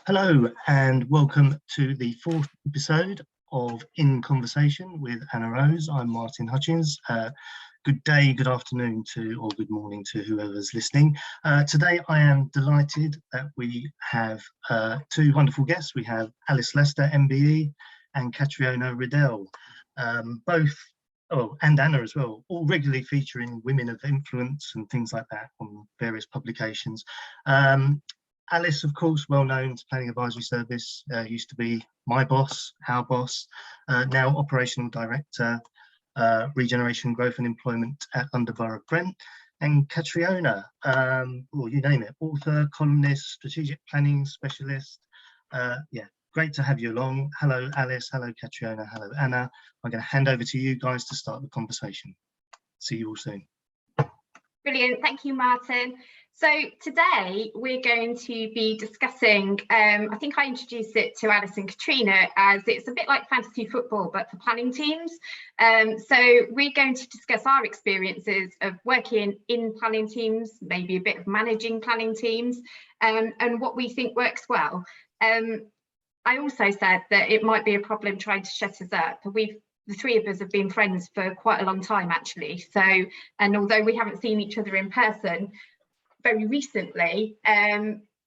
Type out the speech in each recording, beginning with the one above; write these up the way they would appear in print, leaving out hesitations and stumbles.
Hello and welcome to the fourth episode of In Conversation with Anna Rose. I'm Martin Hutchins. Good day, good afternoon to, or good morning to whoever's listening. Today I am delighted that we have two wonderful guests. We have Alice Lester, MBE, and Catriona Riddell, and Anna as well, all regularly featuring women of influence and things like that on various publications. Alice, of course, well known to Planning Advisory Service, used to be my boss, our boss, now Operational Director, Regeneration, Growth and Employment at Underborough Brent. And Catriona, well, you name it, author, columnist, strategic planning specialist. Yeah, great to have you along. Hello, Alice. Hello, Catriona. Hello, Anna. I'm going to hand over to you guys to start the conversation. See you all soon. Brilliant. Thank you, Martin. So today we're going to be discussing, I think I introduced it to Alice and Catriona as it's a bit like fantasy football, but for planning teams. So we're going to discuss our experiences of working in planning teams, maybe a bit of managing planning teams, and what we think works well. I also said that it might be a problem trying to shut us up. The three of us have been friends for quite a long time, actually. So, and although we haven't seen each other in person very recently,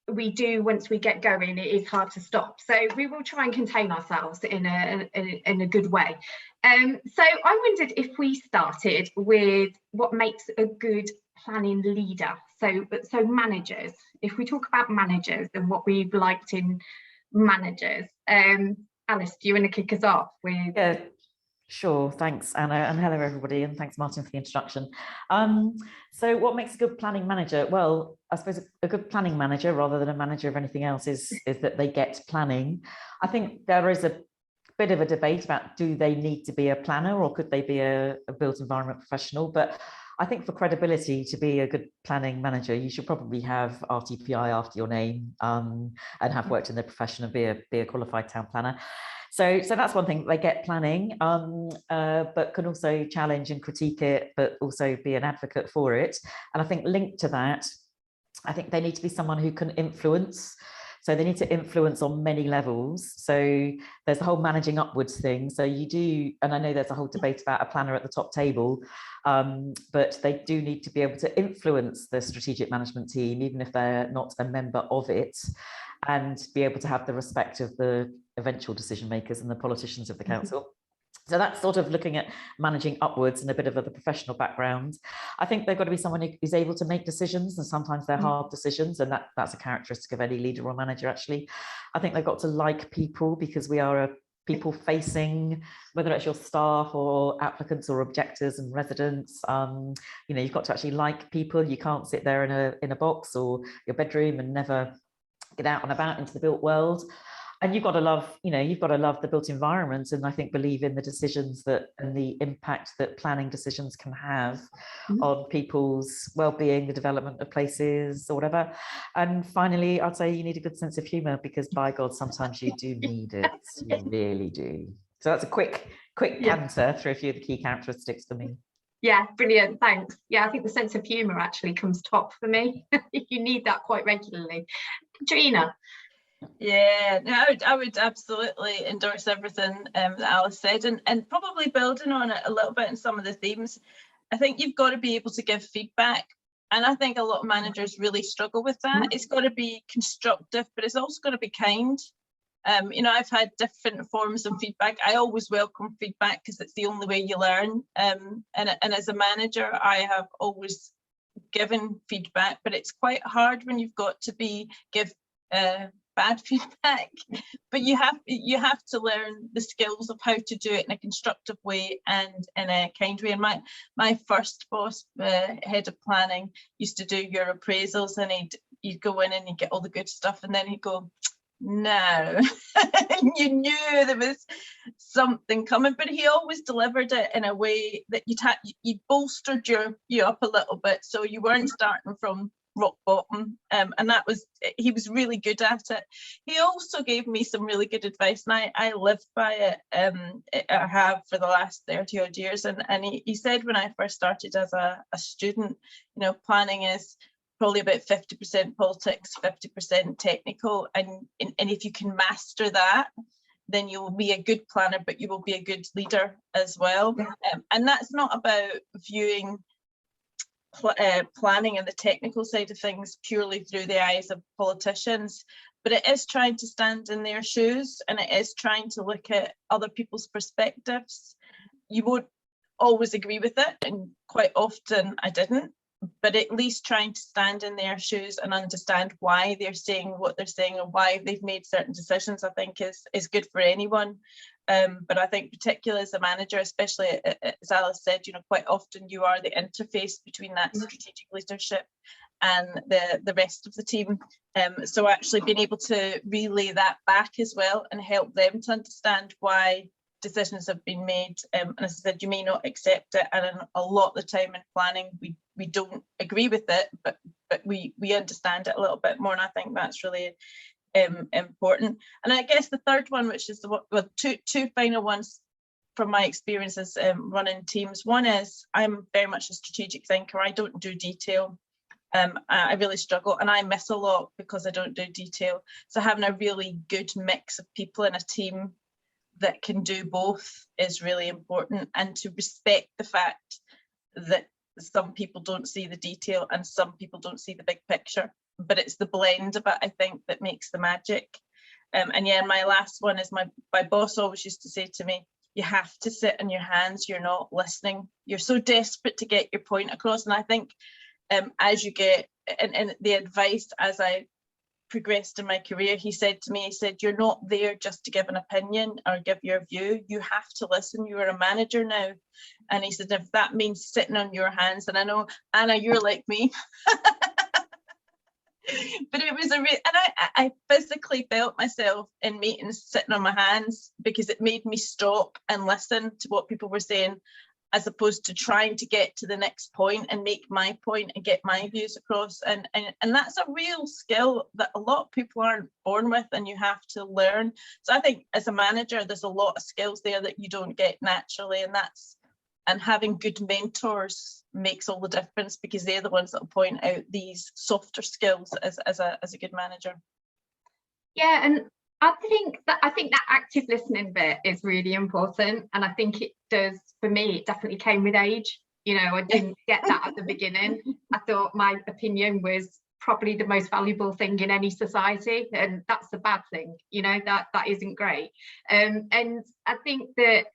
we do, once we get going, it is hard to stop. So we will try and contain ourselves in a good way. So I wondered if we started with what makes a good planning leader. So managers, if we talk about managers and what we've liked in managers. Alice, do you want to kick us off with? Yeah. Sure, thanks Anna, and hello everybody, and thanks Martin for the introduction. So what makes a good planning manager? Well, I suppose a good planning manager, rather than a manager of anything else, is that they get planning. I think there is a bit of a debate about, do they need to be a planner or could they be a built environment professional? But I think for credibility to be a good planning manager, you should probably have RTPI after your name, and have worked in the profession and be a qualified town planner. So that's one thing. They get planning, but can also challenge and critique it, but also be an advocate for it. And I think linked to that, I think they need to be someone who can influence. So they need to influence on many levels. So there's the whole managing upwards thing. So you do, and I know there's a whole debate about a planner at the top table, but they do need to be able to influence the strategic management team, even if they're not a member of it, and be able to have the respect of the eventual decision makers and the politicians of the council. So that's sort of looking at managing upwards and a bit of the professional background. I think they've got to be someone who's able to make decisions, and sometimes they're hard decisions, and that's a characteristic of any leader or manager, actually. I think they've got to like people, because we are a people facing, whether it's your staff or applicants or objectors and residents. You've got to actually like people. You can't sit there in a box or your bedroom and never get out and about into the built world. And you've got to love the built environment, and I think believe in the decisions and the impact that planning decisions can have on people's well-being, the development of places or whatever. And finally, I'd say you need a good sense of humour, because by God, sometimes you do need it. You really do. So that's a quick canter through a few of the key characteristics for me. Yeah, brilliant, thanks. Yeah, I think the sense of humour actually comes top for me. You need that quite regularly. Catriona. Yeah, no, I would absolutely endorse everything that Alice said, and probably building on it a little bit in some of the themes. I think you've got to be able to give feedback, and I think a lot of managers really struggle with that. It's got to be constructive, but it's also got to be kind. I've had different forms of feedback. I always welcome feedback because it's the only way you learn. And as a manager, I have always given feedback, but it's quite hard when you've got to give bad feedback. But you have to learn the skills of how to do it in a constructive way and in a kind way. And my first boss, head of planning, used to do your appraisals, and you'd go in and you get all the good stuff, and then he'd go, no. You knew there was something coming, but he always delivered it in a way that you bolstered you up a little bit, so you weren't starting from rock bottom, and he was really good at it. He also gave me some really good advice, and I live by it. I have for the last 30 odd years, and he said when I first started as a student, planning is probably about 50% politics, 50% technical. And if you can master that, then you will be a good planner, but you will be a good leader as well. And that's not about viewing planning and the technical side of things purely through the eyes of politicians, but it is trying to stand in their shoes, and it is trying to look at other people's perspectives. You won't always agree with it, and quite often I didn't, but at least trying to stand in their shoes and understand why they're saying what they're saying and why they've made certain decisions, I think is good for anyone. But I think particularly as a manager, especially as Alice said, quite often you are the interface between that strategic leadership and the rest of the team. So actually being able to relay that back as well and help them to understand why decisions have been made. And as I said, you may not accept it, and a lot of the time in planning we don't agree with it, but we understand it a little bit more, and I think that's really important. And I guess the third one, which is two final ones from my experiences running teams. One is I'm very much a strategic thinker. I don't do detail. I really struggle, and I miss a lot because I don't do detail. So having a really good mix of people in a team that can do both is really important, and to respect the fact that some people don't see the detail and some people don't see the big picture, but it's the blend of it, I think, that makes the magic. And yeah, my last one is my boss always used to say to me, you have to sit on your hands, you're not listening. You're so desperate to get your point across. And I think as you get, and the advice as I progressed in my career, he said to me, you're not there just to give an opinion or give your view, you have to listen. You are a manager now. And he said, if that means sitting on your hands, and I know, Anna, you're like me, but it was and I physically felt myself in meetings sitting on my hands, because it made me stop and listen to what people were saying, as opposed to trying to get to the next point and make my point and get my views across. And that's a real skill that a lot of people aren't born with, and you have to learn. So I think as a manager, there's a lot of skills there that you don't get naturally, and having good mentors makes all the difference, because they're the ones that will point out these softer skills as a good manager. Yeah, and I think that active listening bit is really important, and I think it does, for me, it definitely came with age. I didn't get that at the beginning. I thought my opinion was probably the most valuable thing in any society, and that's a bad thing. That isn't great. And I think that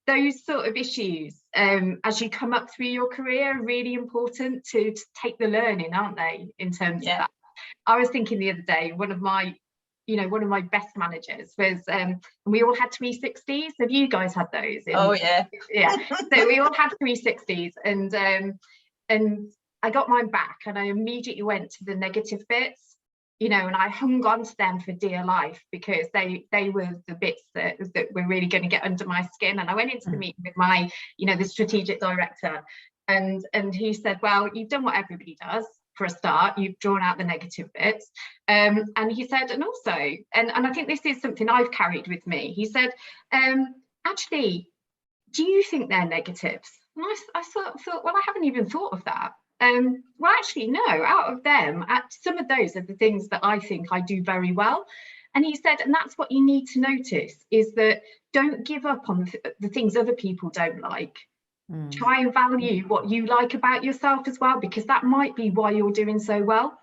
those sort of issues, as you come up through your career, are really important to take the learning, aren't they? In terms of that, I was thinking the other day, one of my best managers was, we all had 360s. Have you guys had those? Oh yeah. Yeah. So we all had 360s, and I got mine back, and I immediately went to the negative bits, and I hung on to them for dear life, because they were the bits that were really going to get under my skin. And I went into the meeting with my, the strategic director, and he said, well, you've done what everybody does. For a start, you've drawn out the negative bits, and he said, and also, and I think this is something I've carried with me, he said, actually, do you think they're negatives? And I thought, well, I haven't even thought of that. Well, actually, no, out of them, some of those are the things that I think I do very well. And he said, and that's what you need to notice, is that don't give up on the things other people don't like. Try and value what you like about yourself as well, because that might be why you're doing so well.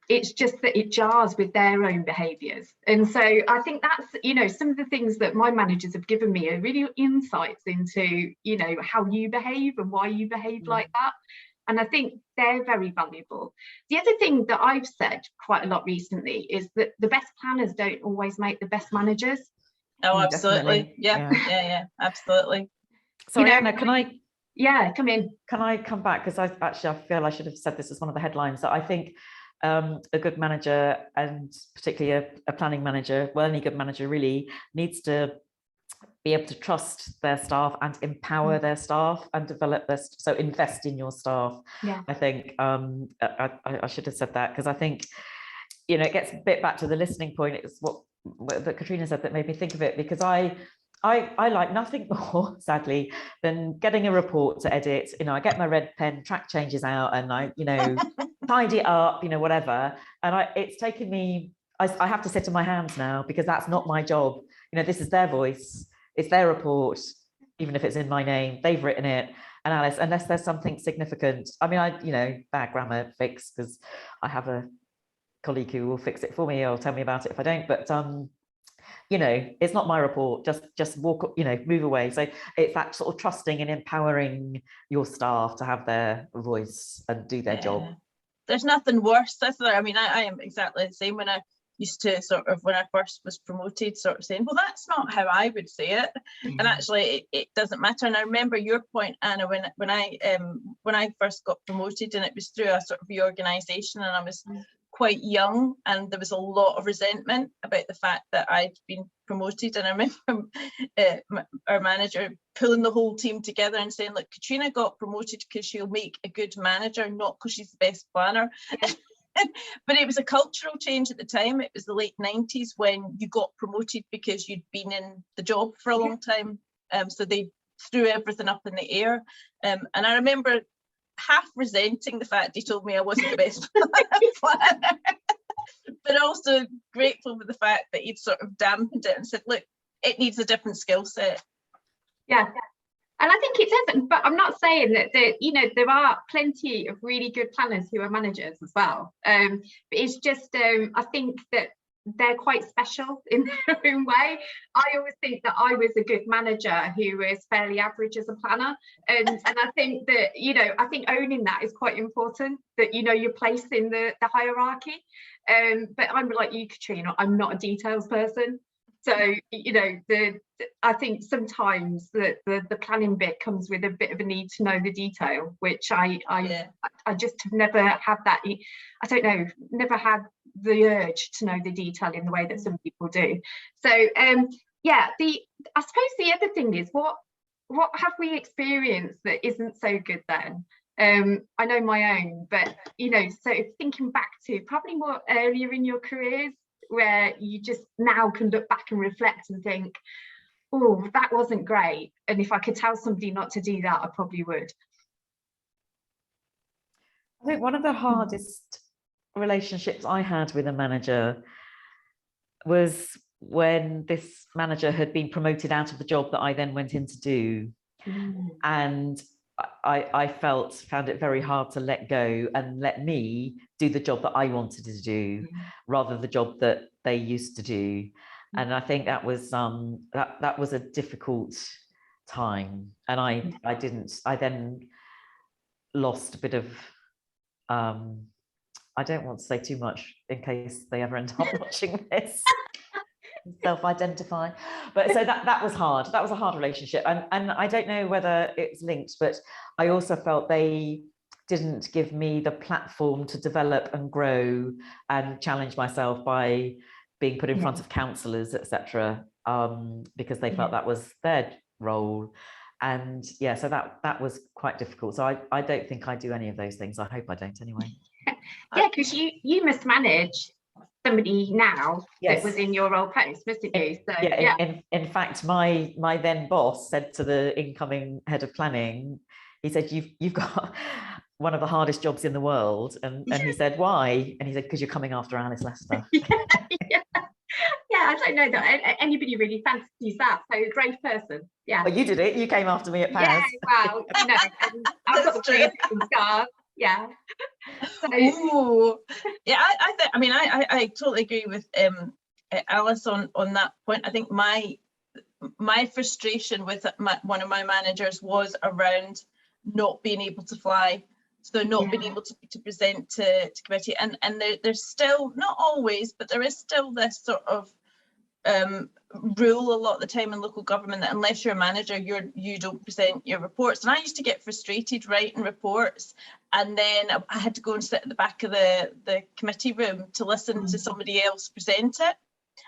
It's just that it jars with their own behaviours. And so I think that's, some of the things that my managers have given me are really insights into, how you behave and why you behave like that. And I think they're very valuable. The other thing that I've said quite a lot recently is that the best planners don't always make the best managers. Oh, absolutely. Yeah, absolutely. Sorry, Anna, can I? Yeah, come in. Can I come back? Because I feel I should have said this as one of the headlines, that I think a good manager, and particularly a planning manager, well, any good manager really, needs to be able to trust their staff and empower their staff and develop their, so invest in your staff. Yeah, I think I should have said that, because I think, it gets a bit back to the listening point. It's what that Catriona said that made me think of it, because I like nothing more, sadly, than getting a report to edit. I get my red pen, track changes out, and I, tidy it up, whatever. And it's taken me, I have to sit in my hands now, because that's not my job. This is their voice, it's their report, even if it's in my name, they've written it. And Alice, unless there's something significant, I mean, bad grammar fix, because I have a colleague who will fix it for me or tell me about it if I don't, but it's not my report, just walk, move away. So it's that sort of trusting and empowering your staff to have their voice and do their job. There's nothing worse. I mean, I am exactly the same. When I used to when I first was promoted, saying, well, that's not how I would say it. And actually it doesn't matter. And I remember your point, Anna, when I first got promoted, and it was through a sort of reorganisation, and I was quite young, and there was a lot of resentment about the fact that I'd been promoted. And I remember our manager pulling the whole team together and saying, look, Catriona got promoted because she'll make a good manager, not because she's the best planner. But it was a cultural change at the time. It was the late 90s when you got promoted because you'd been in the job for a long time. So they threw everything up in the air. And I remember half resenting the fact he told me I wasn't the best planner, but also grateful for the fact that he'd sort of dampened it and said, look, it needs a different skill set. Yeah. And I think it doesn't, but I'm not saying that there are plenty of really good planners who are managers as well. But it's just, I think that they're quite special in their own way. I always think that I was a good manager who was fairly average as a planner. And I think that, I think owning that is quite important, that, your place in the hierarchy. But I'm like you, Catriona, I'm not a details person. So, I think sometimes the planning bit comes with a bit of a need to know the detail, which I just have never had that. I don't know, never had the urge to know the detail in the way that some people do. So, I suppose the other thing is, what have we experienced that isn't so good then? I know my own, but, so thinking back to probably more earlier in your careers, where you just now can look back and reflect and think, oh, that wasn't great. And if I could tell somebody not to do that, I probably would. I think one of the hardest relationships I had with a manager was when this manager had been promoted out of the job that I then went in to do. And I found it very hard to let go and let me do the job that I wanted to do rather than the job that they used to do. And I think that was that was a difficult time. And I then lost a bit of I don't want to say too much in case they ever end up watching this. Self-identify, but so that was hard. That was a hard relationship, and I don't know whether it's linked, but I also felt they didn't give me the platform to develop and grow and challenge myself by being put in front of counsellors, etc., because they felt that was their role. And so that was quite difficult. So I don't think I do any of those things. I hope I don't anyway. Because you must manage somebody now that was in your old post, mustn't you? So in fact, my then boss said to the incoming head of planning, he said, you've got one of the hardest jobs in the world. And he said, why? And he said, because you're coming after Alice Lester. I don't know that anybody really fancies that. So a brave person. Yeah. Well, you did it. You came after me at Paz. Yeah, well, and I've got the 3 scars. Yeah. So, I totally agree with Alice on that point. I think my frustration with one of my managers was around not being able to fly, so not being able to present to committee, and there's still, not always, but there is still this sort of rule a lot of the time in local government that unless you're a manager, you don't present your reports. And I used to get frustrated writing reports, and then I had to go and sit at the back of the committee room to listen to somebody else present it,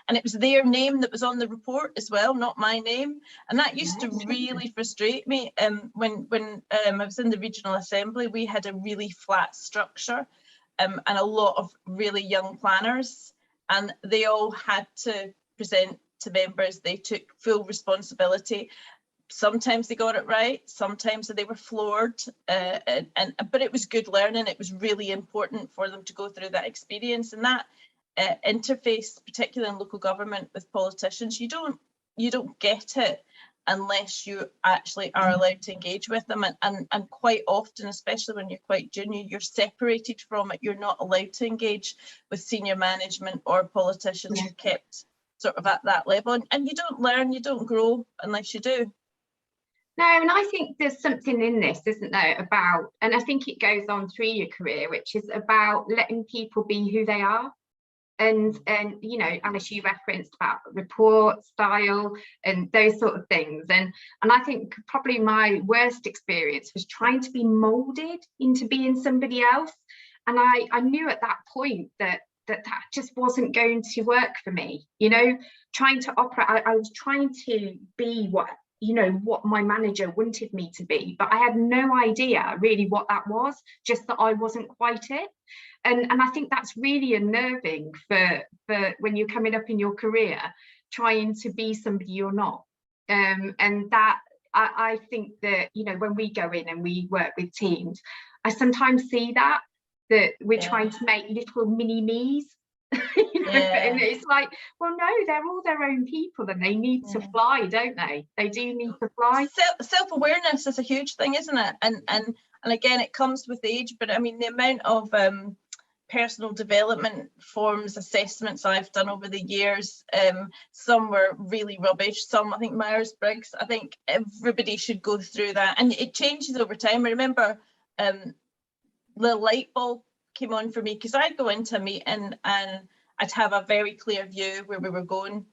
and it was their name that was on the report as well, not my name, and that used to really frustrate me. When I was in the regional assembly, we had a really flat structure, and a lot of really young planners, and they all had to present to members. They took full responsibility, sometimes they got it right, sometimes they were floored, but it was good learning. It was really important for them to go through that experience, and that interface, particularly in local government with politicians, you don't get it unless you actually are allowed to engage with them, and quite often, especially when you're quite junior, you're separated from it. You're not allowed to engage with senior management or politicians. You're kept sort of at that level, and you don't learn, you don't grow unless you do. No, and I think there's something in this, isn't there, about, and I think it goes on through your career, which is about letting people be who they are. And you know, Alice, you referenced about report style and those sort of things, and I think probably my worst experience was trying to be molded into being somebody else, and I knew at that point that just wasn't going to work for me. You know, trying to operate, I was trying to be what, you know, what my manager wanted me to be, but I had no idea really what that was, just that I wasn't quite it. And I think that's really unnerving for when you're coming up in your career, trying to be somebody you're not. And that I think that, you know, when we go in and we work with teams, I sometimes see that we're trying to make little mini me's. You know, and it's like, well, no, they're all their own people, and they need to fly, don't they? They do need to fly. Self-awareness is a huge thing, isn't it? And again, it comes with age, but I mean, the amount of personal development forms, assessments I've done over the years, some were really rubbish, some, I think, Myers-Briggs, I think everybody should go through that, and it changes over time. I remember the light bulb came on for me, because I'd go into a meeting and I'd have a very clear view where we were going.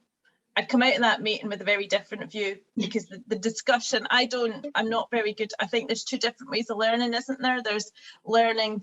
I'd come out of that meeting with a very different view, because the discussion, I'm not very good. I think there's two different ways of learning, isn't there? There's learning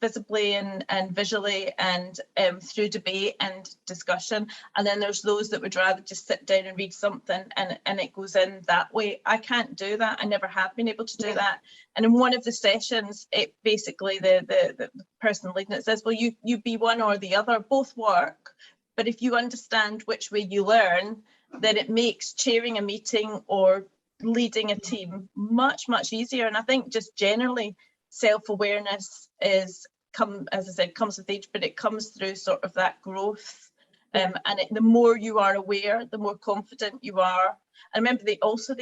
visibly and visually, and through debate and discussion, and then there's those that would rather just sit down and read something and it goes in that way. I can't do that. I never have been able to do that. And in one of the sessions, it basically the person leading it says, well, you be one or the other, both work, but if you understand which way you learn, then it makes chairing a meeting or leading a team much easier. And I think just generally self-awareness as I said, comes with age, but it comes through sort of that growth. And the more you are aware, the more confident you are. I remember they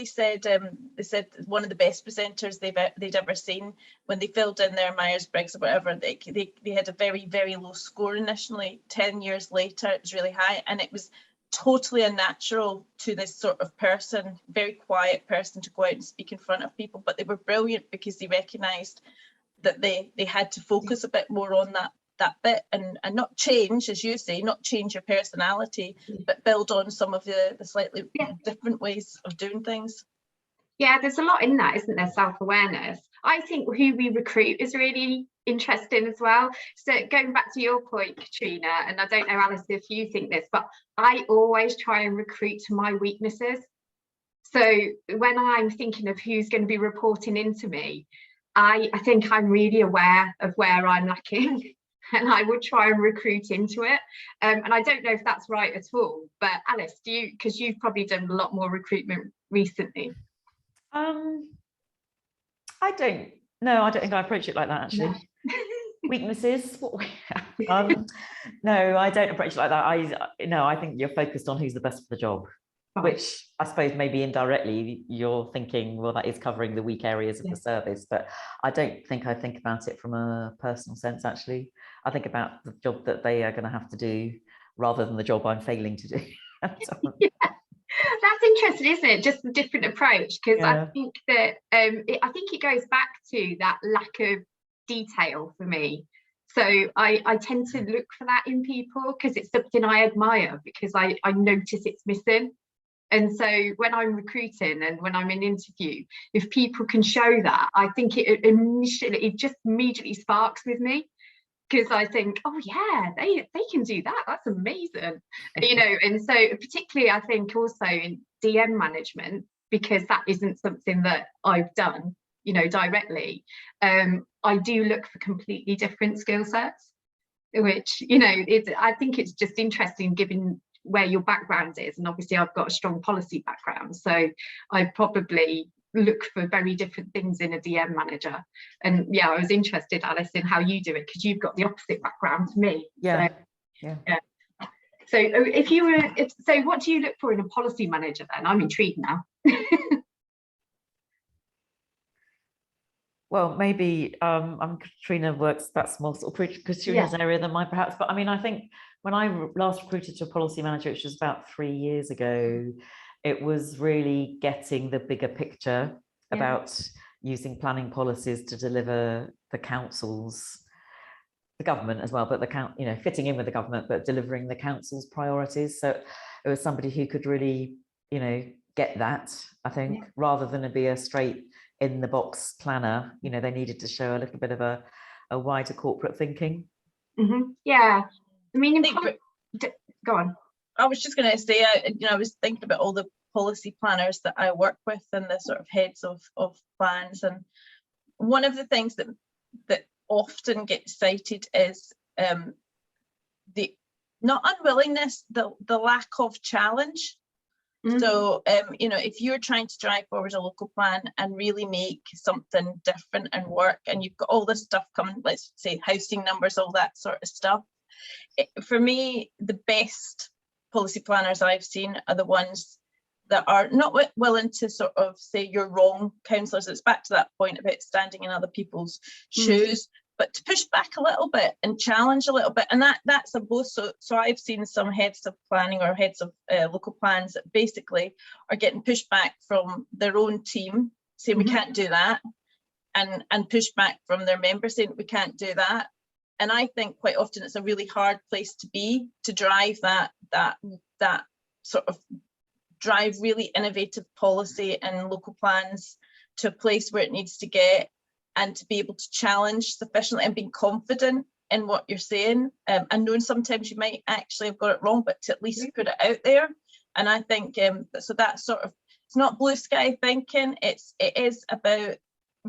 said one of the best presenters they'd ever seen, when they filled in their Myers-Briggs or whatever, they had a very low score initially. 10 years later, it was really high, and it was totally unnatural to this sort of person, very quiet person, to go out and speak in front of people. But they were brilliant, because they recognised that they had to focus a bit more on that bit, and not change, as you say, not change your personality, but build on some of the slightly different ways of doing things. Yeah, there's a lot in that, isn't there? Self-awareness. I think who we recruit is really interesting as well. So going back to your point, Catriona, and I don't know, Alice, if you think this, but I always try and recruit to my weaknesses. So when I'm thinking of who's going to be reporting into me, I think I'm really aware of where I'm lacking, and I would try and recruit into it. And I don't know if that's right at all, but Alice, because you've probably done a lot more recruitment recently. I don't think I approach it like that, actually. No. Weaknesses? No, I don't approach it like that. I think you're focused on who's the best for the job, which I suppose maybe indirectly you're thinking, well, that is covering the weak areas of the service, but I don't think I think about it from a personal sense, actually. I think about the job that they are going to have to do rather than the job I'm failing to do. That's interesting, isn't it? Just a different approach, because I think that I think it goes back to that lack of detail for me. So I tend to look for that in people, because it's something I admire, because I notice it's missing. And so when I'm recruiting and when I'm in interview, if people can show that, I think it just immediately sparks with me, because I think, oh yeah, they can do that. That's amazing, you know. And so particularly, I think also in DM management, because that isn't something that I've done, you know, directly. I do look for completely different skill sets, which, you know, I think it's just interesting, given where your background is, and obviously I've got a strong policy background, so I probably look for very different things in a DM manager. And yeah, I was interested, Alice, in how you do it, because you've got the opposite background to me. Yeah. So, yeah. So if you were, so what do you look for in a policy manager then? I'm intrigued now. Well, maybe Catriona works, that's more sort of Catriona's area than mine perhaps, but I mean, I think when I last recruited to a policy manager, which was about 3 years ago, it was really getting the bigger picture about using planning policies to deliver the council's, the government as well, but the fitting in with the government, but delivering the council's priorities. So it was somebody who could really, get that, I think, rather than be a straight in the box planner. They needed to show a little bit of a wider corporate thinking. Yeah, I mean, go on. I was just going to say, I was thinking about all the policy planners that I work with and the sort of heads of plans, and one of the things that often gets cited is the not unwillingness, the lack of challenge. So if you're trying to drive forward a local plan and really make something different and work, and you've got all this stuff coming, let's say housing numbers, all that sort of stuff, for me, the best policy planners I've seen are the ones that are not willing to sort of say you're wrong, councillors. It's back to that point about standing in other people's shoes, but to push back a little bit and challenge a little bit. And that's a both. So I've seen some heads of planning or heads of local plans that basically are getting pushed back from their own team saying we can't do that, and push back from their members saying we can't do that. And I think quite often it's a really hard place to be, to drive that sort of drive really innovative policy and local plans to a place where it needs to get, and to be able to challenge sufficiently and being confident in what you're saying, and knowing sometimes you might actually have got it wrong, but to at least put it out there. And I think so that sort of, it's not blue sky thinking, it is about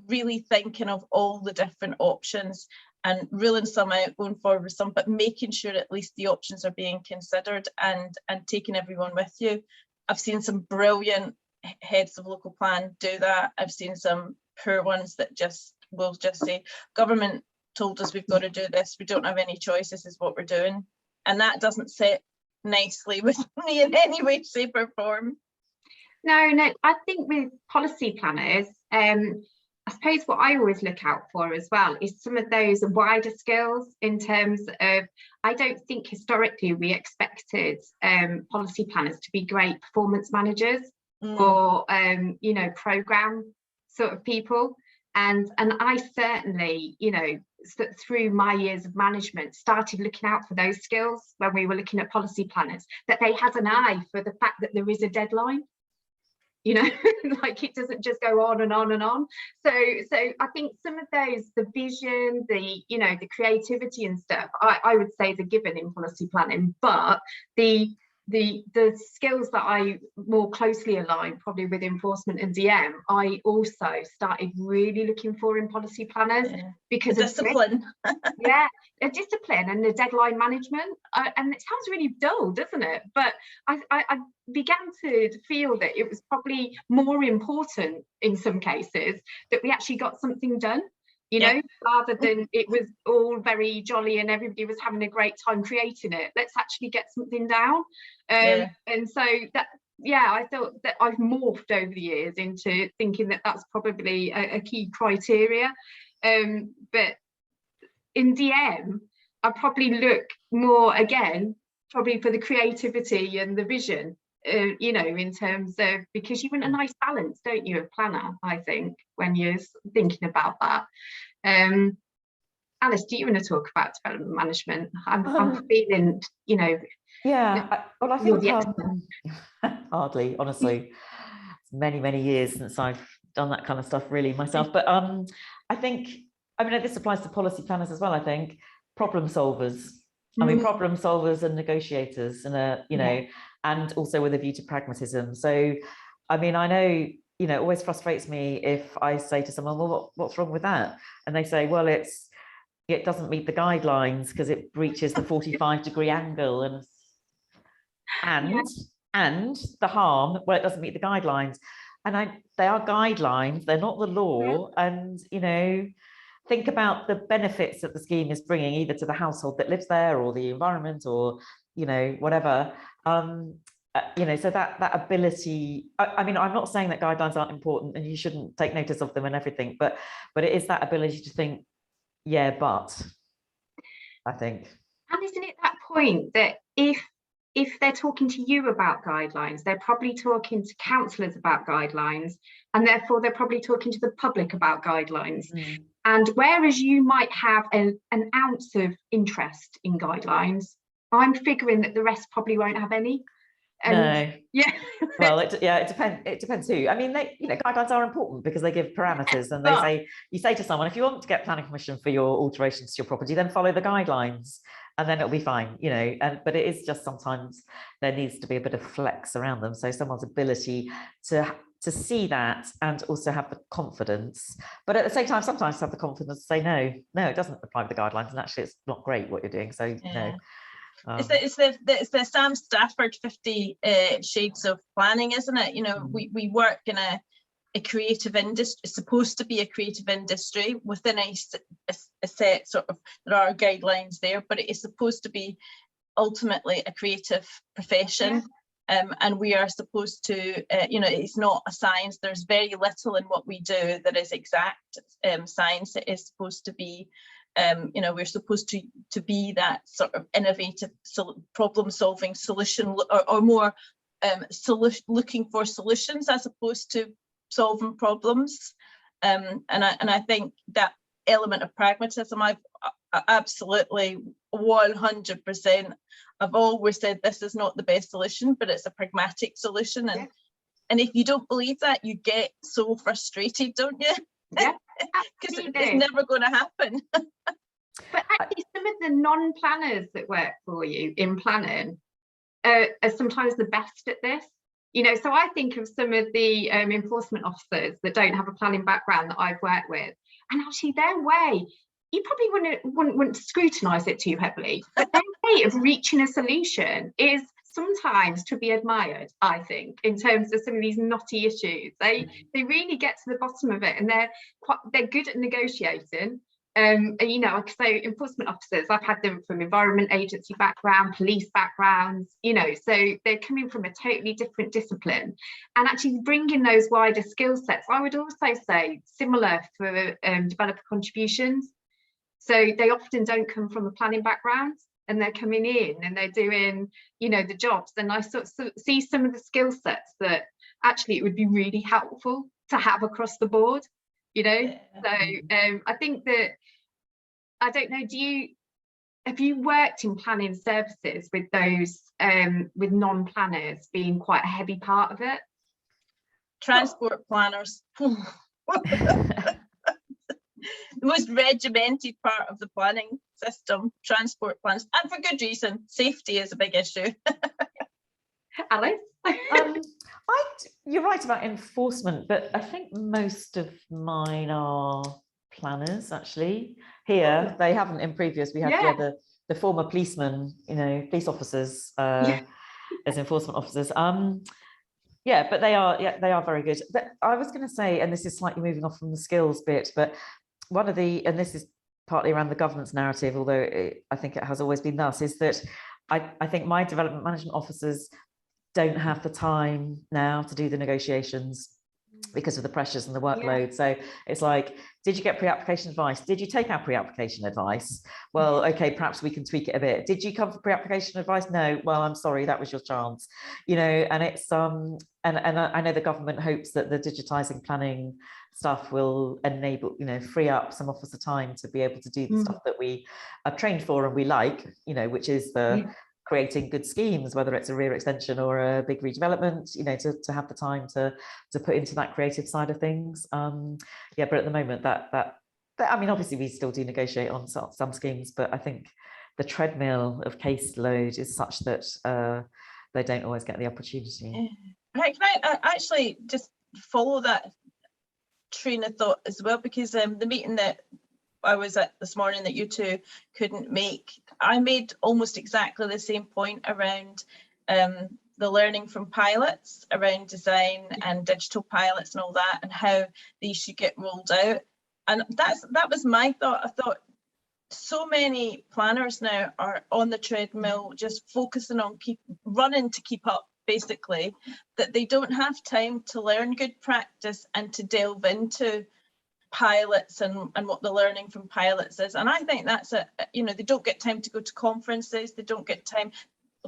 really thinking of all the different options and ruling some out, going forward with some, but making sure at least the options are being considered and taking everyone with you. I've seen some brilliant heads of local plan do that. I've seen some poor ones that will just say, government told us we've got to do this, we don't have any choice, this is what we're doing. And that doesn't sit nicely with me in any way, shape or form. No, I think with policy planners, I suppose what I always look out for as well is some of those wider skills in terms of, I don't think historically we expected policy planners to be great performance managers or, program sort of people. And I certainly, through my years of management, started looking out for those skills when we were looking at policy planners, that they had an eye for the fact that there is a deadline. Like it doesn't just go on and on and on. So I think some of those, the vision, the creativity and stuff, I would say is a given in policy planning, but the skills that I more closely align probably with enforcement and DM, I also started really looking for in policy planners because of discipline. A discipline and the deadline management. And it sounds really dull, doesn't it? But I began to feel that it was probably more important in some cases that we actually got something done. Rather than it was all very jolly and everybody was having a great time creating it. Let's actually get something down. And so that, I thought that I've morphed over the years into thinking that that's probably a key criteria. But in DM, I probably look more, again, probably for the creativity and the vision, in terms of, because you want a nice balance, don't you, of planner, I think, when you're thinking about that. Alice, do you want to talk about development management? I'm feeling, well, I think hardly, honestly. It's many years since I've done that kind of stuff really myself, but I think, this applies to policy planners as well. I think problem solvers, problem solvers and negotiators, and and also with a view to pragmatism. So I know, it always frustrates me if I say to someone, well, what's wrong with that? And they say, well, it doesn't meet the guidelines because it breaches the 45-degree angle. And and the harm where it doesn't meet the guidelines. And they are guidelines, they're not the law. And, you know, think about the benefits that the scheme is bringing either to the household that lives there or the environment or, you know, whatever. You know, so that ability, I mean, I'm not saying that guidelines aren't important and you shouldn't take notice of them and everything, but it is that ability to think, yeah, but I think. And isn't it that point that if they're talking to you about guidelines, they're probably talking to counsellors about guidelines, and therefore they're probably talking to the public about guidelines. And whereas you might have an ounce of interest in guidelines, I'm figuring that the rest probably won't have any. No. Yeah. Well, it depends who. I mean, you know, guidelines are important because they give parameters, and they say, you say to someone, if you want to get planning permission for your alterations to your property, then follow the guidelines, and then it'll be fine, you know. But it is just sometimes there needs to be a bit of flex around them, so someone's ability to see that and also have the confidence, but at the same time sometimes have the confidence to say no, it doesn't apply with the guidelines, and actually it's not great what you're doing, so no. It's the Sam Stafford 50 Shades of Planning, isn't it? You know, we work in a creative industry. It's supposed to be a creative industry within a set sort of, there are guidelines there, but it is supposed to be ultimately a creative profession. And we are supposed to, you know, it's not a science. There's very little in what we do that is exact science. It is supposed to be, you know, we're supposed to be that sort of innovative problem-solving solution, or more looking for solutions as opposed to solving problems. And I think that element of pragmatism, I've absolutely 100%. I've always said this is not the best solution, but it's a pragmatic solution. And if you don't believe that, you get so frustrated, don't you? Yeah, because it's never going to happen. But actually, some of the non-planners that work for you in planning are sometimes the best at this. You know, so I think of some of the enforcement officers that don't have a planning background that I've worked with, and actually their way, you probably wouldn't want to scrutinise it too heavily, but their way of reaching a solution is sometimes to be admired, I think, in terms of some of these knotty issues. They really get to the bottom of it, and they're good at negotiating. And you know, so enforcement officers, I've had them from environment agency background, police backgrounds, you know, so they're coming from a totally different discipline, and actually bringing those wider skill sets. I would also say similar for developer contributions. So they often don't come from a planning background, and they're coming in and they're doing, you know, the jobs. And I sort of see some of the skill sets that actually it would be really helpful to have across the board, you know. So I think that, I don't know, have you worked in planning services with those with non-planners being quite a heavy part of it? Transport planners. The most regimented part of the planning system, transport plans, and for good reason. Safety is a big issue. Alice? You're right about enforcement, but I think most of mine are planners, actually. Here, they haven't in previous. We had the former policemen, you know, police officers as enforcement officers. But they are very good. But I was going to say, and this is slightly moving off from the skills bit, but and this is partly around the governance narrative, although I think it has always been thus, is that I think my development management officers don't have the time now to do the negotiations because of the pressures and the workload. So it's like, did you get pre-application advice? Did you take our pre-application advice? Well, okay, perhaps we can tweak it a bit. Did you come for pre-application advice? No. Well, I'm sorry, that was your chance. You know, and it's and I know the government hopes that the digitising planning stuff will enable, you know, free up some officer time to be able to do the stuff that we are trained for and we like, you know, which is the creating good schemes, whether it's a rear extension or a big redevelopment, you know, to have the time to put into that creative side of things. But at the moment that I mean, obviously we still do negotiate on some schemes, but I think the treadmill of caseload is such that they don't always get the opportunity. Right, can I actually just follow that train of thought as well, because the meeting that I was at this morning that you two couldn't make, I made almost exactly the same point around the learning from pilots around design and digital pilots and all that, and how these should get rolled out. And that was my thought. I thought so many planners now are on the treadmill, just focusing on running to keep up, basically, that they don't have time to learn good practice and to delve into pilots and what the learning from pilots is. And I think that's they don't get time to go to conferences, they don't get time.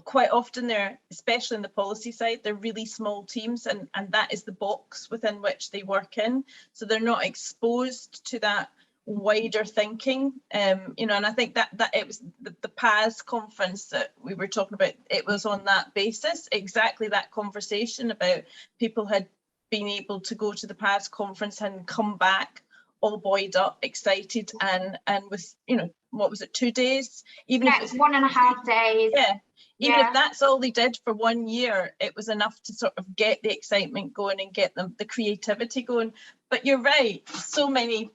Quite often they're, especially in the policy side, they're really small teams, and that is the box within which they work in. So they're not exposed to that wider thinking, and I think that it was the PAS conference that we were talking about. It was on that basis, exactly that conversation about people had been able to go to the PAS conference and come back all buoyed up, excited, and with what was it, 2 days? Even if it's 1.5 days. Yeah. Even if that's all they did for 1 year, it was enough to sort of get the excitement going and get them the creativity going. But you're right, so many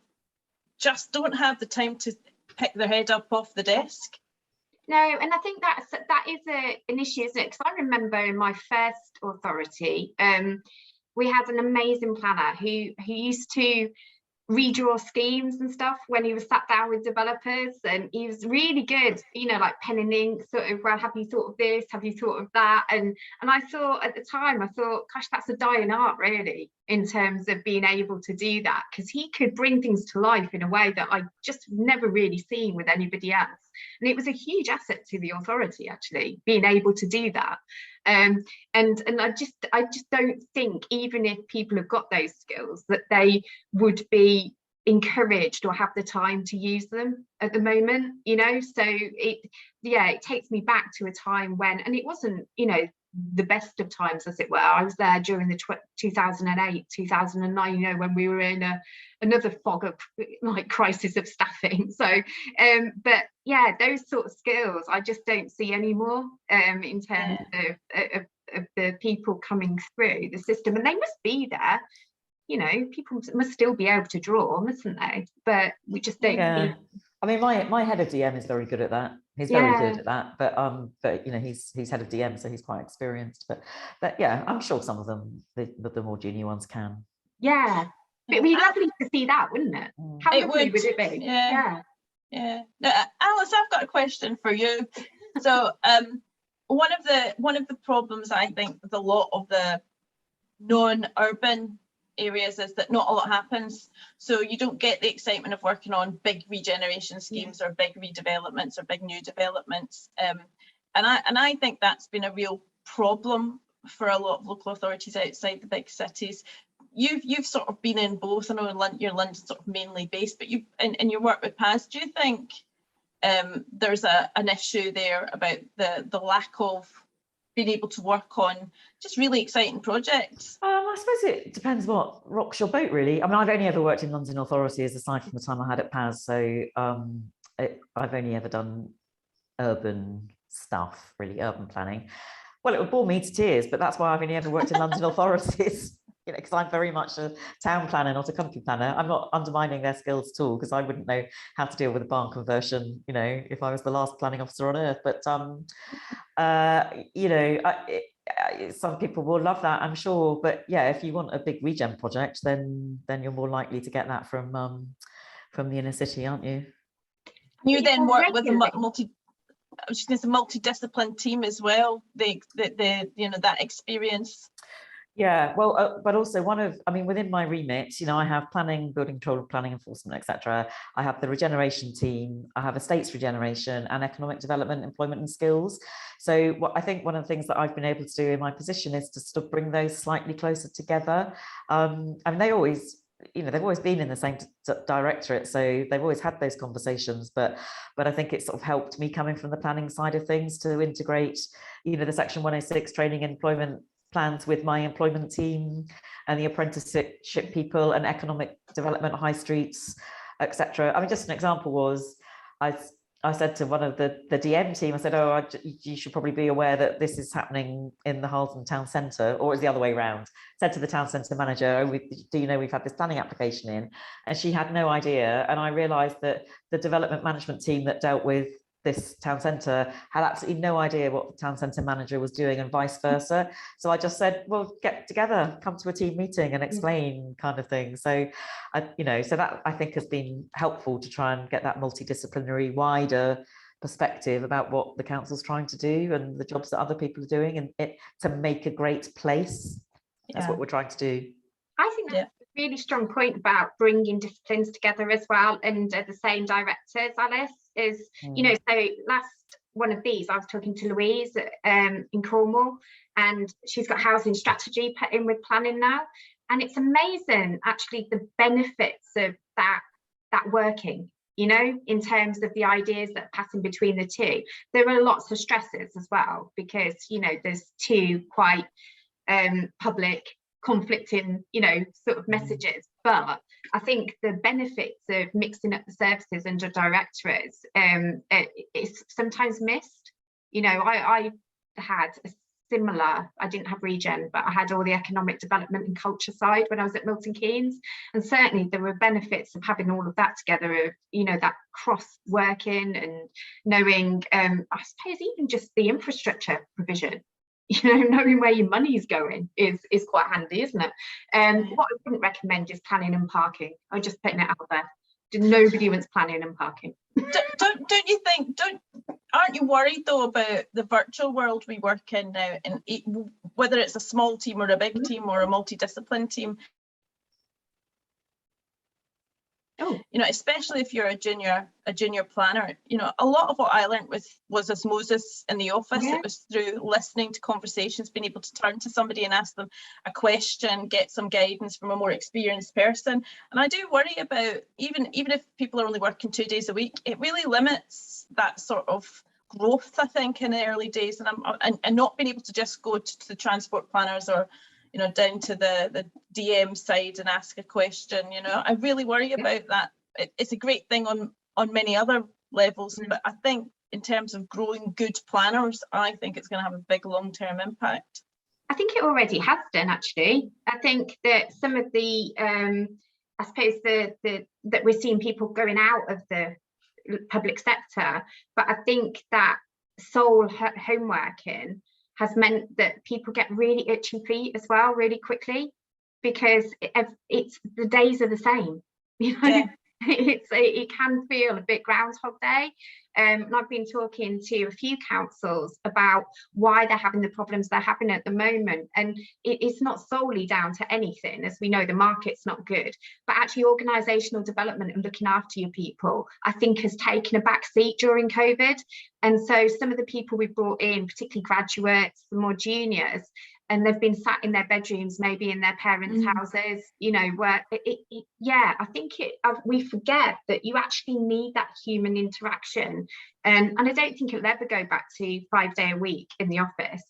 just don't have the time to pick their head up off the desk. No, and I think that is an issue, isn't it? Because I remember in my first authority, we had an amazing planner who used to redraw schemes and stuff when he was sat down with developers, and he was really good, like pen and ink, sort of, well, have you thought of this, have you thought of that? And I thought at the time, gosh, that's a dying art, really, in terms of being able to do that, because he could bring things to life in a way that I just never really seen with anybody else. And it was a huge asset to the authority, actually, being able to do that. And I just don't think, even if people have got those skills, that they would be encouraged or have the time to use them at the moment, so it takes me back to a time when, and it wasn't the best of times, as it were. I was there during the 2008 2009, when we were in another fog of like crisis of staffing. So but yeah, those sort of skills I just don't see anymore in terms of the people coming through the system, and they must be there. People must still be able to draw, mustn't they? But we just don't. Yeah. I mean, my head of DM is very good at that. He's very good at that. But he's head of DM, so he's quite experienced. But yeah, I'm sure some of them, the more junior ones, can. Yeah, but it'd be lovely to see that, wouldn't it? How lovely would it be? Yeah. Now, Alice, I've got a question for you. So, one of the problems I think with a lot of the non-urban areas is that not a lot happens, so you don't get the excitement of working on big regeneration schemes or big redevelopments or big new developments, and I think that's been a real problem for a lot of local authorities outside the big cities. You've sort of been in both. I know you're London sort of mainly based, but you in your work with PAS, do you think there's an issue there about the lack of being able to work on just really exciting projects? I suppose it depends what rocks your boat, really. I mean, I've only ever worked in London authorities aside from the time I had at PAS, so I've only ever done urban stuff, really, urban planning. Well, it would bore me to tears, but that's why I've only ever worked in London authorities, because I'm very much a town planner, not a country planner. I'm not undermining their skills at all, because I wouldn't know how to deal with a barn conversion, if I was the last planning officer on earth. But some people will love that, I'm sure. But yeah, if you want a big regen project, then you're more likely to get that from the inner city, aren't you? You then work with a multidiscipline team as well. That experience. Yeah, well, but also within my remit, I have planning, building control, planning enforcement, etc. I have the regeneration team, I have estates regeneration and economic development, employment and skills. So I think one of the things that I've been able to do in my position is to sort of bring those slightly closer together. They've always been in the same directorate, so they've always had those conversations, but I think it's sort of helped me coming from the planning side of things to integrate, the Section 106 training and employment plans with my employment team and the apprenticeship people and economic development, high streets, etc. Just an example was, I said to one of the DM team, I said, you should probably be aware that this is happening in the Harlesden town centre, or it's the other way around. Said to the town centre manager, do you know we've had this planning application in? And she had no idea. And I realised that the development management team that dealt with this town centre had absolutely no idea what the town centre manager was doing, and vice versa. So I just said, well, get together, come to a team meeting and explain, kind of thing. So, so that I think has been helpful to try and get that multidisciplinary, wider perspective about what the council's trying to do and the jobs that other people are doing, and it to make a great place. That's what we're trying to do. I think that's a really strong point about bringing disciplines together as well under the same directors, Alice, is, so last one of these, I was talking to Louise in Cornwall, and she's got housing strategy put in with planning now. And it's amazing, actually, the benefits of that working, in terms of the ideas that are passing between the two. There are lots of stresses as well, because, there's two quite public conflicting sort of messages, but I think the benefits of mixing up the services under directorates is sometimes missed. I had a similar, I didn't have regen, but I had all the economic development and culture side when I was at Milton Keynes, and certainly there were benefits of having all of that together, of that cross working and knowing I suppose even just the infrastructure provision, knowing where your money's going is quite handy, isn't it? What I wouldn't recommend is planning and parking. I'm just putting it out there. Nobody wants planning and parking. Don't you think? Aren't you worried though about the virtual world we work in now, and whether it's a small team or a big team or a multidiscipline team? Especially if you're a junior planner, a lot of what I learned was osmosis in the office. It was through listening to conversations, being able to turn to somebody and ask them a question, get some guidance from a more experienced person. And I do worry about, even if people are only working 2 days a week, it really limits that sort of growth, I think, in the early days, and not being able to just go to the transport planners or down to the DM side and ask a question. I really worry about that. It's a great thing on many other levels, but I think in terms of growing good planners, I think it's going to have a big long-term impact. I think it already has done, actually. I think that some of the, I suppose that we're seeing people going out of the public sector, but I think that sole home working has meant that people get really itchy feet as well really quickly, because it's the days are the same. It can feel a bit Groundhog Day. And I've been talking to a few councils about why they're having the problems they're having at the moment, and it's not solely down to anything. As we know, the market's not good, but actually organisational development and looking after your people, I think, has taken a back seat during COVID. And so some of the people we brought in, particularly graduates, the more juniors, and they've been sat in their bedrooms, maybe in their parents' houses, where I think we forget that you actually need that human interaction. And I don't think it'll ever go back to 5 day a week in the office,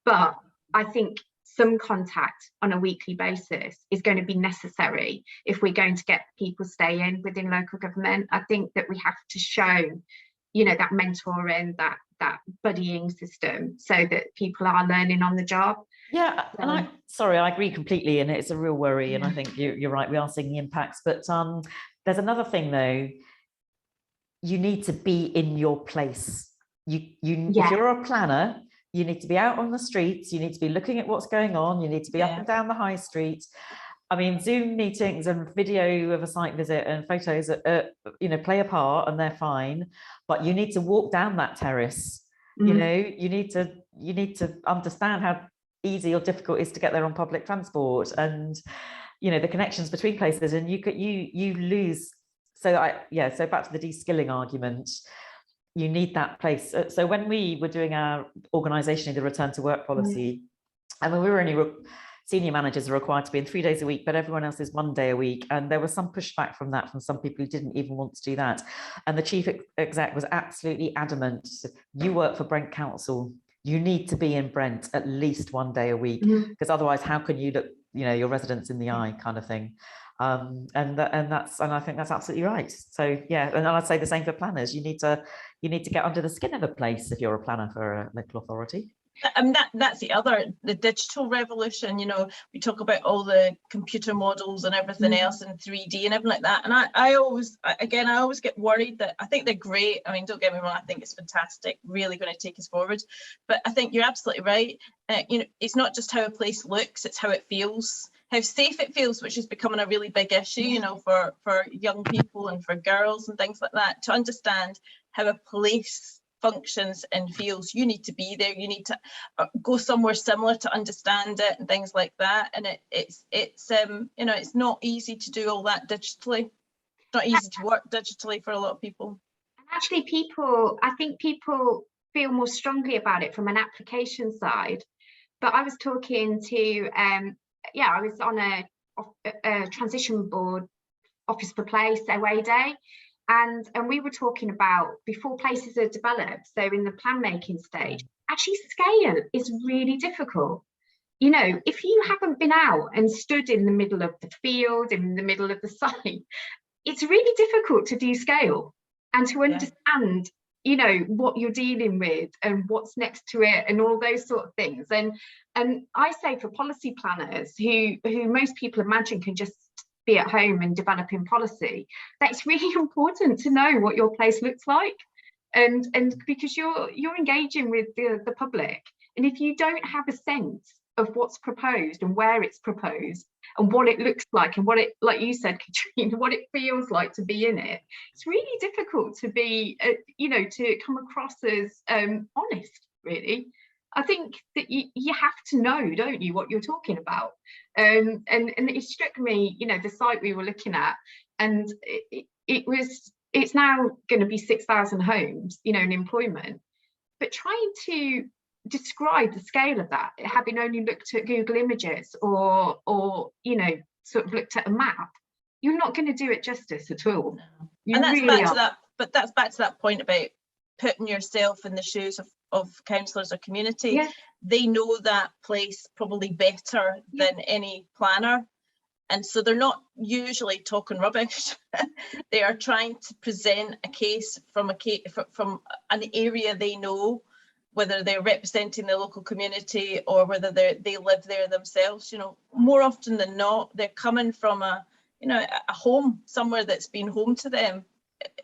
but I think some contact on a weekly basis is going to be necessary if we're going to get people staying within local government. I think that we have to show, that mentoring, that buddying system, so that people are learning on the job. Yeah, and I agree completely, and it's a real worry. And I think you're right, we are seeing the impacts. But there's another thing though. You need to be in your place. If you're a planner, you need to be out on the streets. You need to be looking at what's going on. You need to be up and down the high street. I mean, Zoom meetings and video of a site visit and photos, play a part, and they're fine. But you need to walk down that terrace. You need to understand how easy or difficult it is to get there on public transport, and the connections between places. And you lose. So back to the de-skilling argument. You need that place. So when we were doing our organisationally the return to work policy, and when we were only senior managers are required to be in 3 days a week, but everyone else is 1 day a week. And there was some pushback from some people who didn't even want to do that. And the chief exec was absolutely adamant. You work for Brent Council. You need to be in Brent at least 1 day a week, because otherwise, how can you look, your residents in the eye, kind of thing. And I think that's absolutely right. So and I'd say the same for planners. You need to get under the skin of a place if you're a planner for a local authority. That's the digital revolution. You know, we talk about all the computer models and everything else in 3D and everything like that. And I always get worried that I think they're great. I mean, don't get me wrong, I think it's fantastic, really going to take us forward. But I think you're absolutely right. You know, it's not just how a place looks, it's how it feels, how safe it feels, which is becoming a really big issue, you know, for young people and for girls and things like that. To understand how a place functions and feels, you need to be there, you need to go somewhere similar to understand it and things like that. And it's you know, it's not easy to do all that digitally. It's not easy to work digitally for a lot of people. And actually I think people feel more strongly about it from an application side. But I was talking to I was on a transition board, Office for Place away day, and we were talking about before places are developed, so in the plan making stage, actually scale is really difficult. You know, if you haven't been out and stood in the middle of the field, in the middle of the site, it's really difficult to do scale and to understand, you know, what you're dealing with and what's next to it and all those sort of things. And I say for policy planners who most people imagine can just be at home and developing policy, that's really important to know what your place looks like, and because you're engaging with the public, and if you don't have a sense of what's proposed and where it's proposed and what it looks like and what it, like you said, Catriona, what it feels like to be in it, it's really difficult to be you know, to come across as honest, really. I think that you have to know, don't you, what you're talking about. And it struck me, you know, the site we were looking at, and it's now going to be 6,000 homes, you know, in employment. But trying to describe the scale of that, having only looked at Google Images or you know, sort of looked at a map, you're not going to do it justice at all. And that's really back to that. But that's back to that point about putting yourself in the shoes of councillors or community. Yeah. They know that place probably better than any planner, and so they're not usually talking rubbish. They are trying to present a case from an area they know, whether they're representing the local community or whether they live there themselves. You know, more often than not, they're coming from a home somewhere that's been home to them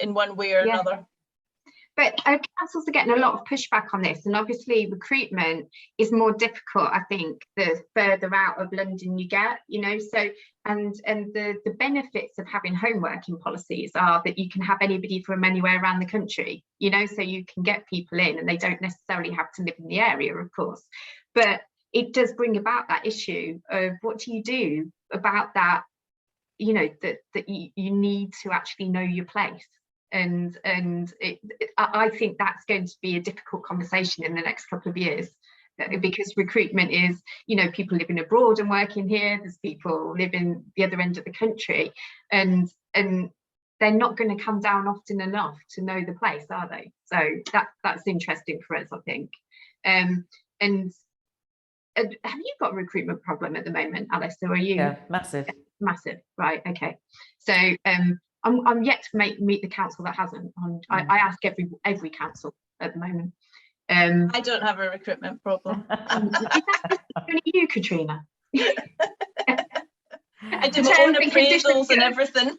in one way or another. But councils are getting a lot of pushback on this, and obviously recruitment is more difficult, I think, the further out of London you get, you know. So and the benefits of having home working policies are that you can have anybody from anywhere around the country, you know, so you can get people in and they don't necessarily have to live in the area, of course. But it does bring about that issue of what do you do about that, you know, that you need to actually know your place. And I think that's going to be a difficult conversation in the next couple of years, because recruitment is, you know, people living abroad and working here, there's people living the other end of the country, and they're not going to come down often enough to know the place, are they? So that's interesting for us, I think. And have you got a recruitment problem at the moment, Alice, or are you? Yeah, massive. Massive, right? Okay. So I'm yet to meet the council that hasn't. I ask every council at the moment. I don't have a recruitment problem. Is that only you, Catriona? I do my own appraisals and everything.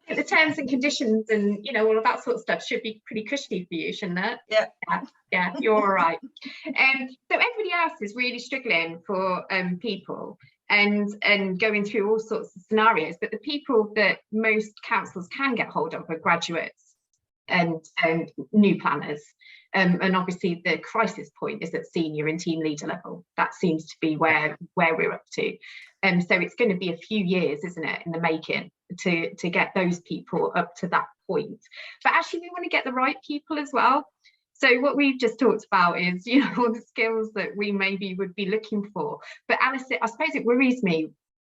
The terms and conditions and, you know, all of that sort of stuff should be pretty cushy for you, shouldn't it? Yeah, you're all right. So everybody else is really struggling for people and going through all sorts of scenarios, but the people that most councils can get hold of are graduates and new planners, and obviously the crisis point is at senior and team leader level. That seems to be where we're up to, so it's going to be a few years, isn't it, in the making to get those people up to that point. But actually we want to get the right people as well. So what we've just talked about is, you know, all the skills that we maybe would be looking for. But Alice, I suppose it worries me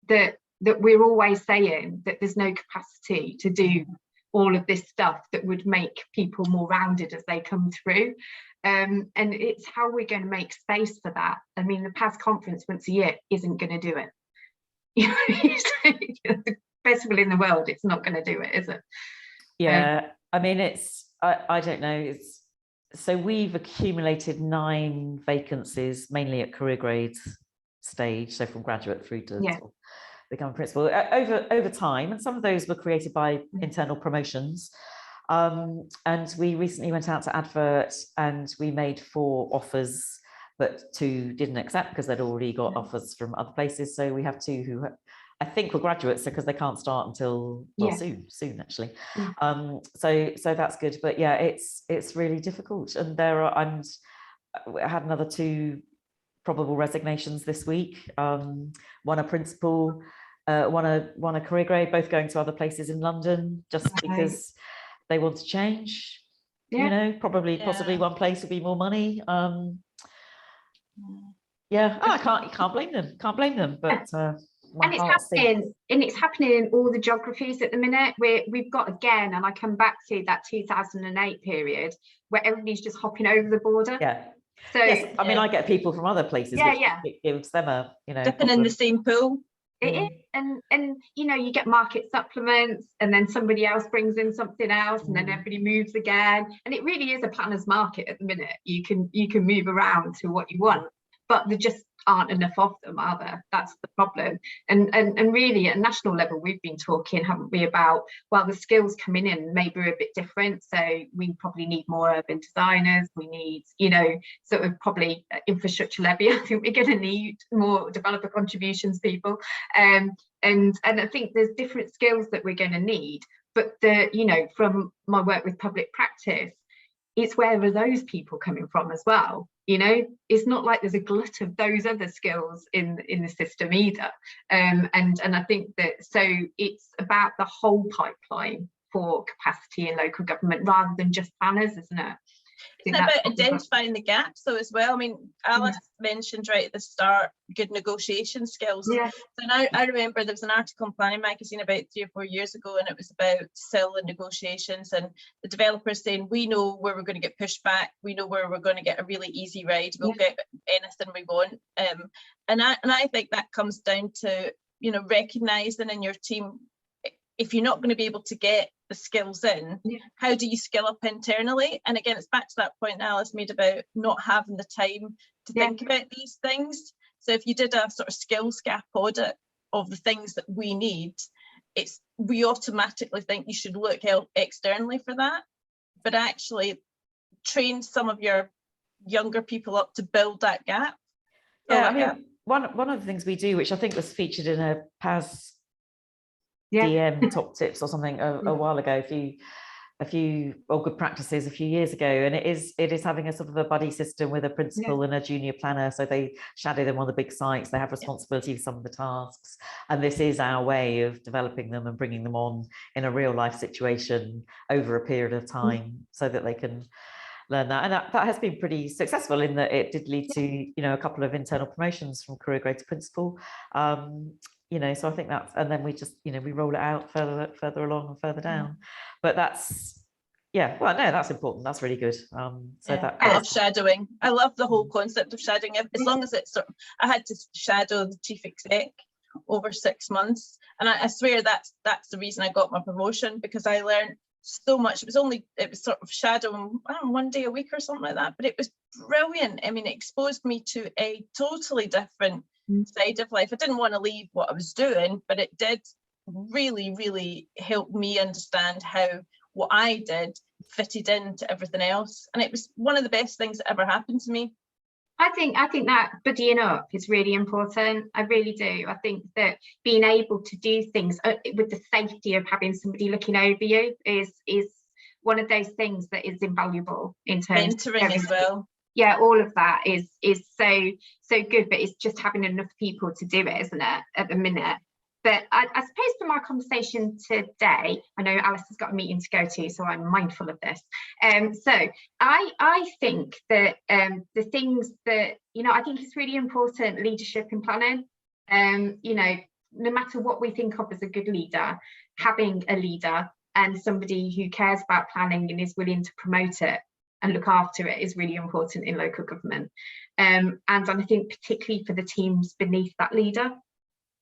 that we're always saying that there's no capacity to do all of this stuff that would make people more rounded as they come through. And it's how we're going to make space for that. I mean, the PAS conference once a year isn't going to do it. You know, the festival in the world, it's not going to do it, is it? Yeah, I mean, I don't know, So we've accumulated 9 vacancies, mainly at career grades stage, so from graduate through to Yeah. become principal over time, and some of those were created by internal promotions. And we recently went out to advert, and we made 4 offers, but 2 didn't accept because they'd already got offers from other places. So we have 2 who I think were graduates, because they can't start until, well, soon actually. So that's good. But yeah, it's really difficult, and I had another 2 probable resignations this week. One a principal, one a career grade, both going to other places in London, just because they want to change. You know, possibly one place would be more money. I can't blame them. But and it's happening in all the geographies at the minute. We've got, again, and I come back to that 2008 period where everybody's just hopping over the border. Yeah. So yes, I mean, I get people from other places. It gives them a, dipping in the same pool. It is, and you get market supplements, and then somebody else brings in something else, and then everybody moves again, and it really is a planner's market at the minute. You can move around to what you want, but there just aren't enough of them, are there? That's the problem. And really, at a national level, we've been talking, haven't we, about, well, the skills coming in maybe are a bit different. So we probably need more urban designers. We need, sort of probably infrastructure levy. I think we're going to need more developer contributions people. And I think there's different skills that we're going to need. But from my work with public practice, it's where are those people coming from as well? It's not like there's a glut of those other skills in the system either. And I think that, so it's about the whole pipeline for capacity in local government rather than just planners, isn't it? It's about identifying the gaps though as well. I mean, Alice mentioned right at the start good negotiation skills. Yeah. And I remember there was an article in Planning Magazine about 3 or 4 years ago, and it was about civil negotiations, and the developers saying, we know where we're going to get pushed back, we know where we're going to get a really easy ride, we'll get anything we want. And I think that comes down to recognizing in your team, if you're not going to be able to get the skills in, how do you skill up internally? And again, it's back to that point Alice made about not having the time to think about these things. So if you did a sort of skills gap audit of the things that we need, we automatically think you should look externally for that, but actually train some of your younger people up to build that gap. One of the things we do, which I think was featured in a PAS DM top tips or something a while ago, a few good practices a few years ago, and it is having a sort of a buddy system with a principal and a junior planner, so they shadow them on the big sites, they have responsibility for some of the tasks, and this is our way of developing them and bringing them on in a real life situation over a period of time so that they can learn that. And that has been pretty successful in that it did lead to a couple of internal promotions from career grade to principal. So I think that's, and then we just we roll it out further along and further down. But that's that's important. That's really good. I love shadowing. I love the whole concept of shadowing. As long as it's I had to shadow the chief exec over 6 months, and I swear that's the reason I got my promotion, because I learned so much. It was sort of shadowing 1 day a week or something like that, but it was brilliant. I mean, it exposed me to a totally different side of life. I didn't want to leave what I was doing, but it did really, really help me understand how what I did fitted into everything else, and it was one of the best things that ever happened to me. I think that buddying up is really important. I really do. I think that being able to do things with the safety of having somebody looking over you is one of those things that is invaluable in terms mentoring as well. Yeah, all of that is so good, but it's just having enough people to do it, isn't it, at the minute? But I suppose for my conversation today, I know Alice has got a meeting to go to, so I'm mindful of this. So I think that the things that, I think it's really important, leadership in planning. No matter what we think of as a good leader, having a leader and somebody who cares about planning and is willing to promote it and look after it is really important in local government. And I think particularly for the teams beneath that leader,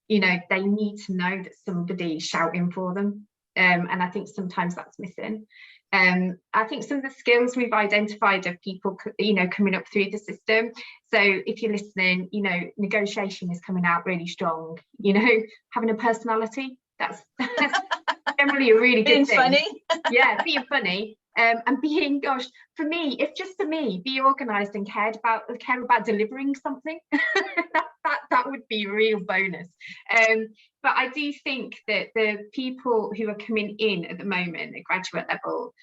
they need to know that somebody's shouting for them. And I think sometimes that's missing. I think some of the skills we've identified of people, coming up through the system. So if you're listening, negotiation is coming out really strong. Having a personality, that's generally a really good thing. Funny. Yeah, being funny. And being, gosh, for me, be organised and care about delivering something. that would be a real bonus. But I do think that the people who are coming in at the moment at graduate level,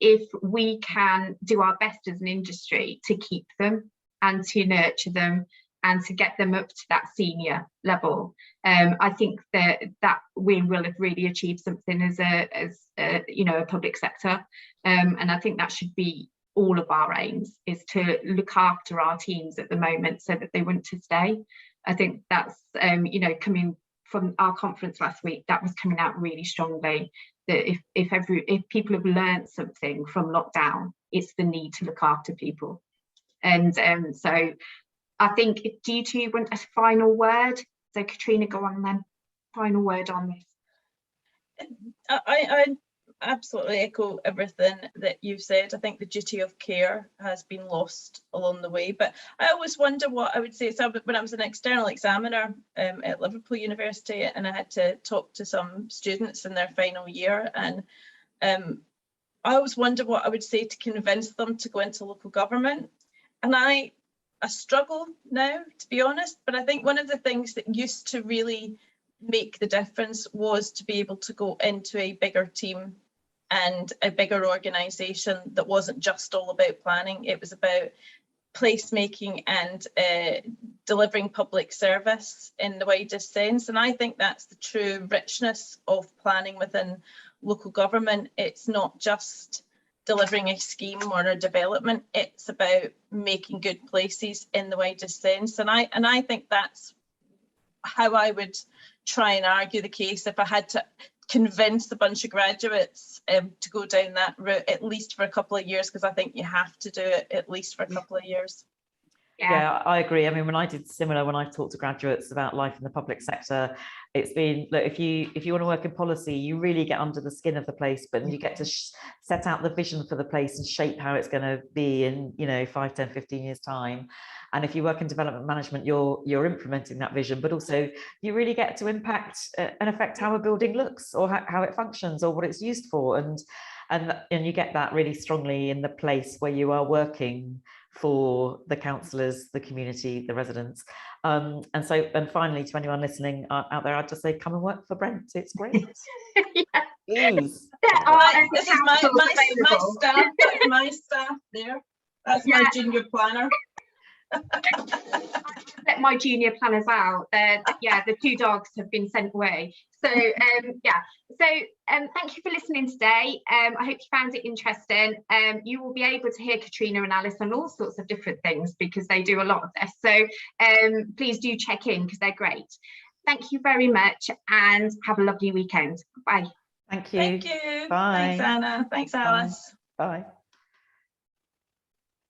if we can do our best as an industry to keep them and to nurture them and to get them up to that senior level, I think that we will have really achieved something as a public sector. And I think that should be all of our aims, is to look after our teams at the moment so that they want to stay. I think that's coming from our conference last week, that was coming out really strongly, that if people have learned something from lockdown, it's the need to look after people. And so I think, do you two want a final word? So Catriona, go on then. Final word on this. I absolutely echo everything that you've said. I think the duty of care has been lost along the way, but I always wonder what I would say. So when I was an external examiner at Liverpool University, and I had to talk to some students in their final year, and I always wonder what I would say to convince them to go into local government. And I struggle now, to be honest, but I think one of the things that used to really make the difference was to be able to go into a bigger team and a bigger organisation that wasn't just all about planning. It was about placemaking and delivering public service in the widest sense. And I think that's the true richness of planning within local government. It's not just delivering a scheme or a development, it's about making good places in the widest sense. And I think that's how I would try and argue the case if I had to convince a bunch of graduates to go down that route, at least for a couple of years, because I think you have to do it at least for a couple of years. Yeah, I agree. I mean, when I did similar, when I talked to graduates about life in the public sector, it's been, look, if you want to work in policy, you really get under the skin of the place, but you get to set out the vision for the place and shape how it's going to be in 5, 10, 15 years time. And if you work in development management, you're implementing that vision, but also you really get to impact and affect how a building looks, or how it functions, or what it's used for, and you get that really strongly in the place where you are working for the councillors, the community, the residents. And finally, to anyone listening out there, I'd just say, come and work for Brent. It's great. Yeah. This is my staff there. That's my junior planner. Let my junior planners out. The 2 dogs have been sent away. So thank you for listening today. I hope you found it interesting. You will be able to hear Catriona and Alice on all sorts of different things, because they do a lot of this. So please do check in, because they're great. Thank you very much, and have a lovely weekend. Bye. Thank you. Thank you. Bye. Thanks, Anna. Thanks, Alice. Bye. Bye.